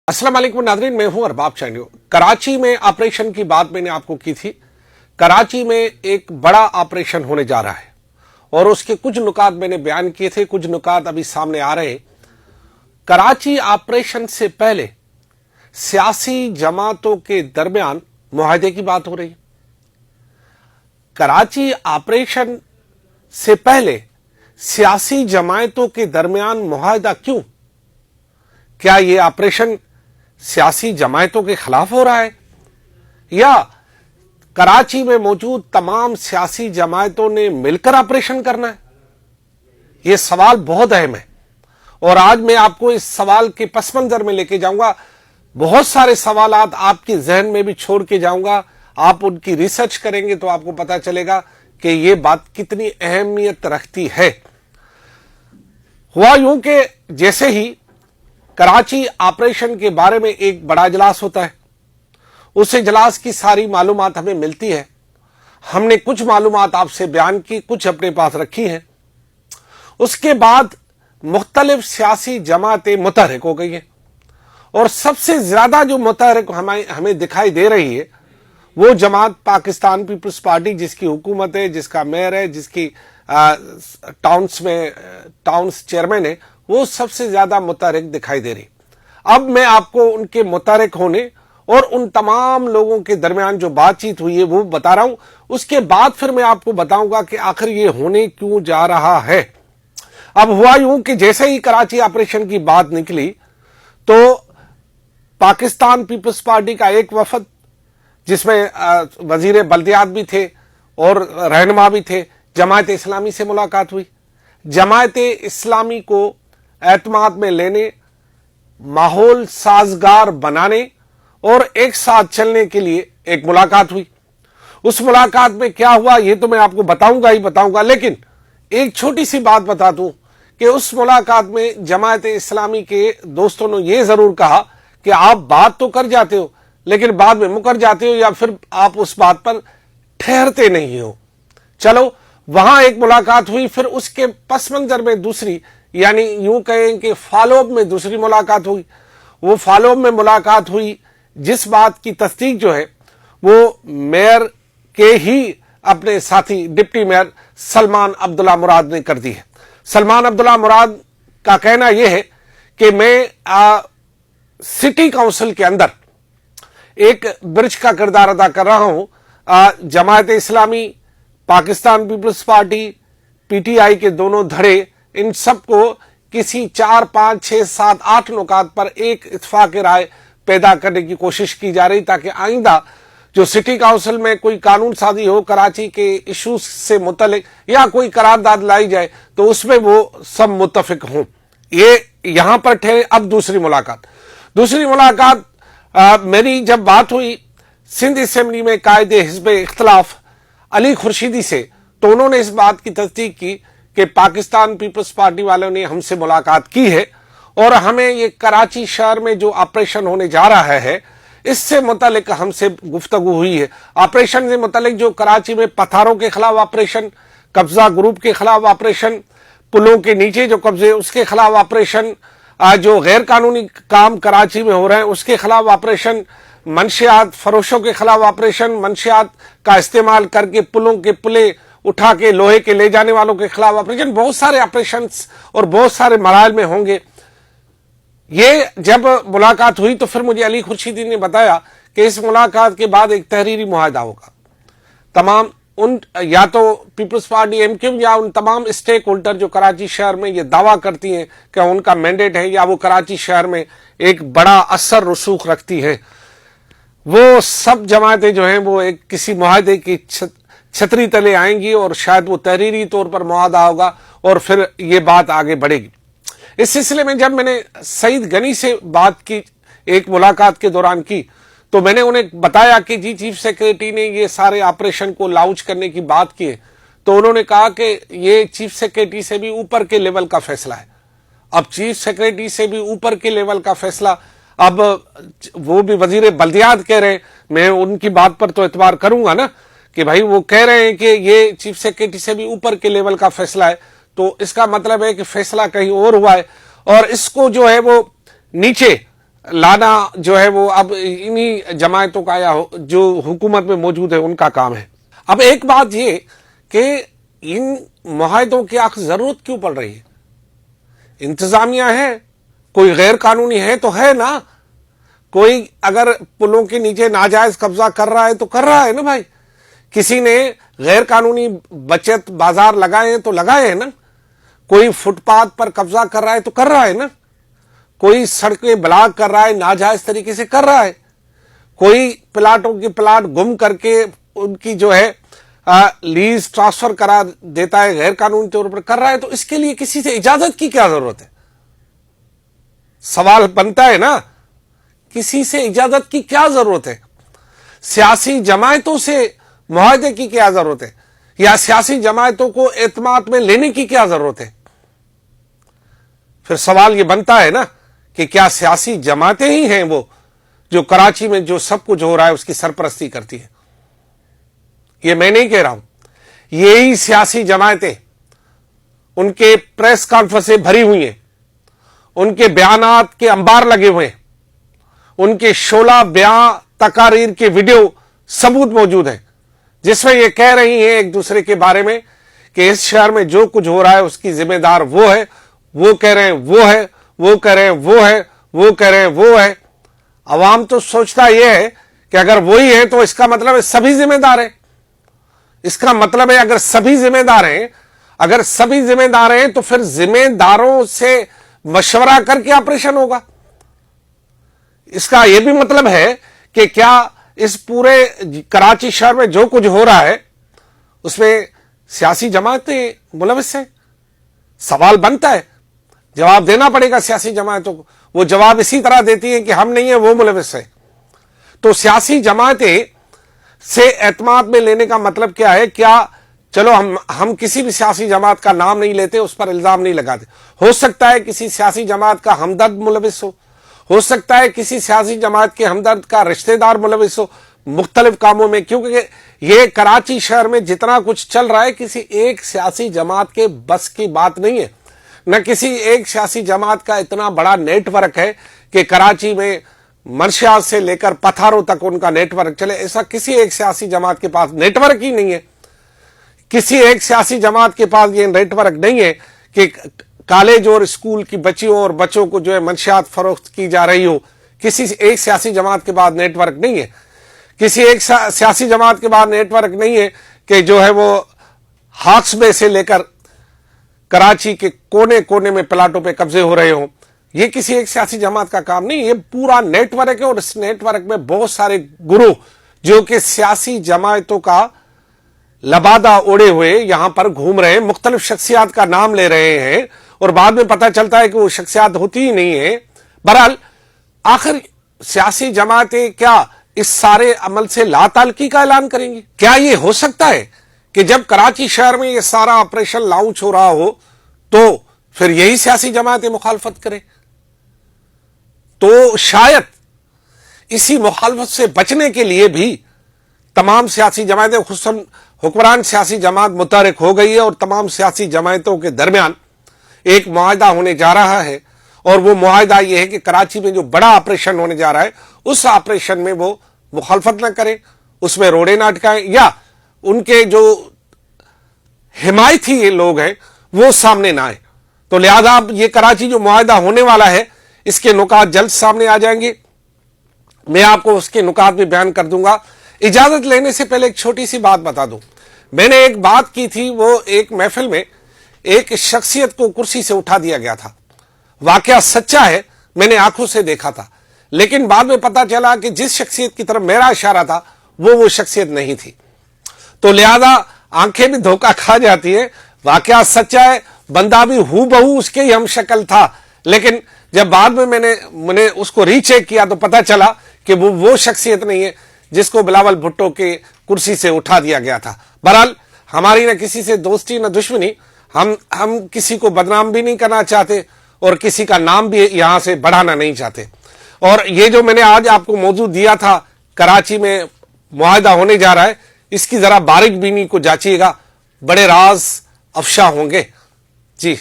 अस्सलाम वालेकुम नाज़रीन, मैं हूं अरबाब चांडियो। कराची में ऑपरेशन की बात मैंने आपको की थी। कराची में एक बड़ा ऑपरेशन होने जा रहा है और उसके कुछ नुकात मैंने बयान किए थे, कुछ नुकात अभी सामने आ रहे हैं। कराची ऑपरेशन से पहले सियासी जमातों के दरमियान मुआहदे की बात हो रही है। कराची ऑपरेशन से पहले सियासी जमातों के दरमियान मुआहदा क्यों? क्या ये ऑपरेशन सियासी जमातों के खिलाफ हो रहा है या कराची में मौजूद तमाम सियासी जमातों ने मिलकर ऑपरेशन करना है? यह सवाल बहुत अहम है और आज मैं आपको इस सवाल के पस मंजर में लेके जाऊंगा। बहुत सारे सवालात आपके जहन में भी छोड़ के जाऊंगा। आप उनकी रिसर्च करेंगे तो आपको पता चलेगा कि यह बात कितनी अहमियत रखती है। हुआ यूं कि जैसे ही कराची ऑपरेशन के बारे में एक बड़ा इजलास होता है, उस इजलास की सारी मालूमात हमें मिलती है। हमने कुछ मालूमात आपसे बयान की, कुछ अपने पास रखी हैं। उसके बाद मुख्तलिफ सियासी जमातें मुतहरिक हो गई हैं और सबसे ज्यादा जो मुतहरिक हमें दिखाई दे रही है वो जमात पाकिस्तान पीपल्स पार्टी, जिसकी हुकूमत है, जिसका मेयर है, जिसकी टाउन्स चेयरमैन है, वो सबसे ज्यादा मुतहरिक दिखाई दे रही। अब मैं आपको उनके मुतहरिक होने और उन तमाम लोगों के दरमियान जो बातचीत हुई है वो बता रहा हूं। उसके बाद फिर मैं आपको बताऊंगा कि आखिर ये होने क्यों जा रहा है। अब हुआ यूं कि जैसे ही कराची ऑपरेशन की बात निकली तो पाकिस्तान पीपल्स पार्टी का एक वफद, जिसमें वजीर बल्दियात भी थे और रहनुमा भी थे, जमात इस्लामी से मुलाकात हुई। जमात इस्लामी को एतमाद में लेने, माहौल साजगार बनाने और एक साथ चलने के लिए एक मुलाकात हुई। उस मुलाकात में क्या हुआ ये तो मैं आपको बताऊंगा ही बताऊंगा, लेकिन एक छोटी सी बात बता दूं कि उस मुलाकात में जमात इस्लामी के दोस्तों ने यह जरूर कहा कि आप बात तो कर जाते हो लेकिन बाद में मुकर जाते हो या फिर आप उस बात पर ठहरते नहीं हो। चलो, वहां एक मुलाकात हुई, फिर उसके पस मंजर में दूसरी, यानी यूं कहें कि फॉलोअप में दूसरी मुलाकात हुई। वो फॉलोअप में मुलाकात हुई जिस बात की तस्दीक जो है वो मेयर के ही अपने साथी डिप्टी मेयर सलमान अब्दुल्ला मुराद ने कर दी है। सलमान अब्दुल्ला मुराद का कहना यह है कि मैं सिटी काउंसिल के अंदर एक ब्रिज का किरदार अदा कर रहा हूं। Jamaat Islami, Pakistan peoples party, PTI के दोनों धड़े, इन सबको किसी 4, 5, 6, 7, 8 नुकात पर एक इत्तेफाक राय पैदा करने की कोशिश की जा रही ताकि आइंदा जो सिटी काउंसिल में कोई कानून साजी हो कराची के इश्यूज से मुतल्लिक या कोई करारदाद लाई जाए तो उसमें वो सब मुत्तफिक हों। ये यहां पर ठहरे। अब दूसरी मुलाकात मेरी जब बात हुई सिंध असेंबली में कायदे हिज़्ब इख्तिलाफ अली खुर्शीदी से, तो उन्होंने इस बात की तस्दीक की कि पाकिस्तान पीपल्स पार्टी वालों ने हमसे मुलाकात की है और हमें ये कराची शहर में जो ऑपरेशन होने जा रहा है इससे मुतालिक हमसे गुफ्तगू हुई है। ऑपरेशन से मुतालिक जो कराची में पत्थरों के खिलाफ ऑपरेशन, कब्जा ग्रुप के खिलाफ ऑपरेशन, पुलों के नीचे जो कब्जे उसके खिलाफ ऑपरेशन, जो गैर कानूनी काम कराची में हो रहे हैं उसके खिलाफ ऑपरेशन, मंशियात फरोशों के खिलाफ ऑपरेशन, मंशियात का इस्तेमाल करके पुलों के पुले उठा के लोहे के ले जाने वालों के खिलाफ ऑपरेशन, बहुत सारे ऑपरेशन और बहुत सारे मराहल में होंगे। ये जब मुलाकात हुई तो फिर मुझे अली खुर्शीदी ने बताया कि इस मुलाकात के बाद एक तहरीरी मुआहदा होगा। तमाम उन या तो पीपल्स पार्टी एमक्यूएम या उन तमाम स्टेक होल्डर जो कराची शहर में ये दावा करती हैं कि उनका मैंडेट है या वो कराची शहर में एक बड़ा असर रसूख रखती है, वो सब जमातें जो हैं वो एक किसी मुआहदे की छतरी तले आएंगी और शायद वो तहरीरी तौर पर मुआहदा होगा और फिर ये बात आगे बढ़ेगी। इस सिलसिले में जब मैंने सईद गनी से बात की एक मुलाकात के दौरान की तो मैंने उन्हें बताया कि जी चीफ सेक्रेटरी ने ये सारे ऑपरेशन को लॉन्च करने की बात की है, तो उन्होंने कहा कि ये चीफ सेक्रेटरी से भी ऊपर के लेवल का फैसला है। अब चीफ सेक्रेटरी से भी ऊपर के लेवल का फैसला, अब वो भी वजीर बल्दियात कह रहे हैं, मैं उनकी बात पर तो एतबार करूंगा ना कि भाई वो कह रहे हैं कि ये चीफ सेक्रेटरी से भी ऊपर के लेवल का फैसला है, तो इसका मतलब है कि फैसला कहीं और हुआ है और इसको जो है वो नीचे لانا جو ہے وہ اب انہی جماعتوں کا یا جو حکومت میں موجود ہے ان کا کام ہے۔ اب ایک بات یہ کہ ان معاہدوں کی آخر ضرورت کیوں پڑ رہی ہے؟ انتظامیہ ہے، کوئی غیر قانونی ہے تو ہے نا، کوئی اگر پلوں کے نیچے ناجائز قبضہ کر رہا ہے تو کر رہا ہے نا بھائی، کسی نے غیر قانونی بچت بازار لگائے ہیں تو لگائے ہیں نا، کوئی فٹ پاتھ پر قبضہ کر رہا ہے تو کر رہا ہے نا، کوئی سڑکیں بلاک کر رہا ہے ناجائز طریقے سے کر رہا ہے، کوئی پلاٹوں کی پلاٹ گم کر کے ان کی جو ہے لیز ٹرانسفر کرا دیتا ہے غیر قانونی طور پر کر رہا ہے، تو اس کے لیے کسی سے اجازت کی کیا ضرورت ہے؟ سوال بنتا ہے نا، کسی سے اجازت کی کیا ضرورت ہے؟ سیاسی جماعتوں سے معاہدے کی کیا ضرورت ہے؟ یا سیاسی جماعتوں کو اعتماد میں لینے کی کیا ضرورت ہے؟ پھر سوال یہ بنتا ہے نا کہ کیا سیاسی جماعتیں ہی ہیں وہ جو کراچی میں جو سب کچھ ہو رہا ہے اس کی سرپرستی کرتی ہیں؟ یہ میں نہیں کہہ رہا ہوں، یہی سیاسی جماعتیں، ان کے پریس کانفرنسیں بھری ہوئی ہیں، ان کے بیانات کے انبار لگے ہوئے ہیں، ان کے شعلہ بیان تقاریر کے ویڈیو ثبوت موجود ہیں جس میں یہ کہہ رہی ہیں ایک دوسرے کے بارے میں کہ اس شہر میں جو کچھ ہو رہا ہے اس کی ذمہ دار وہ ہے، وہ کہہ رہے ہیں وہ ہے، وہ کہہ رہے ہیں وہ ہے، وہ کہہ رہے ہیں وہ ہے۔ عوام تو سوچتا یہ ہے کہ اگر وہی ہے تو اس کا مطلب ہے سبھی ذمہ دار ہیں، اس کا مطلب ہے اگر سبھی ذمہ دار ہیں، اگر سبھی ذمہ دار ہیں تو پھر ذمہ داروں سے مشورہ کر کے آپریشن ہوگا۔ اس کا یہ بھی مطلب ہے کہ کیا اس پورے کراچی شہر میں جو کچھ ہو رہا ہے اس میں سیاسی جماعتیں ملوث ہیں؟ سوال بنتا ہے، جواب دینا پڑے گا سیاسی جماعتوں کو۔ وہ جواب اسی طرح دیتی ہیں کہ ہم نہیں ہیں، وہ ملوث ہے۔ تو سیاسی جماعتیں سے اعتماد میں لینے کا مطلب کیا ہے؟ کیا چلو ہم کسی بھی سیاسی جماعت کا نام نہیں لیتے، اس پر الزام نہیں لگاتے، ہو سکتا ہے کسی سیاسی جماعت کا ہمدرد ملوث ہو سکتا ہے کسی سیاسی جماعت کے ہمدرد کا رشتہ دار ملوث ہو مختلف کاموں میں، کیونکہ یہ کراچی شہر میں جتنا کچھ چل رہا ہے کسی ایک سیاسی جماعت کے بس کی بات نہیں ہے، نہ کسی ایک سیاسی جماعت کا اتنا بڑا نیٹ ورک ہے کہ کراچی میں منشیات سے لے کر پتھاروں تک ان کا نیٹ ورک چلے۔ ایسا کسی ایک سیاسی جماعت کے پاس نیٹ ورک ہی نہیں ہے، کسی ایک سیاسی جماعت کے پاس یہ نیٹ ورک نہیں ہے کہ کالج اور اسکول کی بچیوں اور بچوں کو جو ہے منشیات فروخت کی جا رہی ہو۔ کسی ایک سیاسی جماعت کے پاس نیٹ ورک نہیں ہے، کسی ایک سیاسی جماعت کے پاس نیٹ ورک نہیں ہے کہ جو ہے وہ ہاکس بے سے لے کر کراچی کے کونے کونے میں پلاٹوں پہ قبضے ہو رہے ہوں۔ یہ کسی ایک سیاسی جماعت کا کام نہیں، یہ پورا نیٹ ورک ہے، اور اس نیٹ ورک میں بہت سارے گروہ جو کہ سیاسی جماعتوں کا لبادہ اوڑے ہوئے یہاں پر گھوم رہے ہیں، مختلف شخصیات کا نام لے رہے ہیں، اور بعد میں پتہ چلتا ہے کہ وہ شخصیات ہوتی ہی نہیں ہیں۔ بہرحال آخر سیاسی جماعتیں کیا اس سارے عمل سے لا تعلقی کا اعلان کریں گی؟ کیا یہ ہو سکتا ہے کہ جب کراچی شہر میں یہ سارا آپریشن لانچ ہو رہا ہو تو پھر یہی سیاسی جماعتیں مخالفت کریں؟ تو شاید اسی مخالفت سے بچنے کے لیے بھی تمام سیاسی جماعتیں، خصوصاً حکمران سیاسی جماعت متحرک ہو گئی ہے، اور تمام سیاسی جماعتوں کے درمیان ایک معاہدہ ہونے جا رہا ہے، اور وہ معاہدہ یہ ہے کہ کراچی میں جو بڑا آپریشن ہونے جا رہا ہے اس آپریشن میں وہ مخالفت نہ کریں، اس میں روڑے نہ اٹکائیں، یا ان کے جو حمایتی لوگ ہیں وہ سامنے نہ آئے۔ تو لہذا اب یہ کراچی جو معاہدہ ہونے والا ہے اس کے نکات جلد سامنے آ جائیں گے، میں آپ کو اس کے نکات بھی بیان کر دوں گا۔ اجازت لینے سے پہلے ایک چھوٹی سی بات بتا دوں، میں نے ایک بات کی تھی، وہ ایک محفل میں ایک شخصیت کو کرسی سے اٹھا دیا گیا تھا، واقعہ سچا ہے، میں نے آنکھوں سے دیکھا تھا، لیکن بعد میں پتا چلا کہ جس شخصیت کی طرف میرا اشارہ تھا وہ شخصیت نہیں تھی، تو لہذا آنکھیں بھی دھوکہ کھا جاتی ہیں۔ واقعہ سچا ہے، بندہ بھی ہو بہو اس کے ہی ہم شکل تھا، لیکن جب بعد میں میں نے اس کو ری چیک کیا تو پتا چلا کہ وہ شخصیت نہیں ہے جس کو بلاول بھٹو کے کرسی سے اٹھا دیا گیا تھا۔ بہرحال ہماری نہ کسی سے دوستی نہ دشمنی، ہم کسی کو بدنام بھی نہیں کرنا چاہتے اور کسی کا نام بھی یہاں سے بڑھانا نہیں چاہتے۔ اور یہ جو میں نے آج آپ کو موضوع دیا تھا، کراچی میں معاہدہ ہونے جا رہا ہے، اس کی ذرا باریک بینی کو جانچیے گا، بڑے راز افشا ہوں گے۔ جی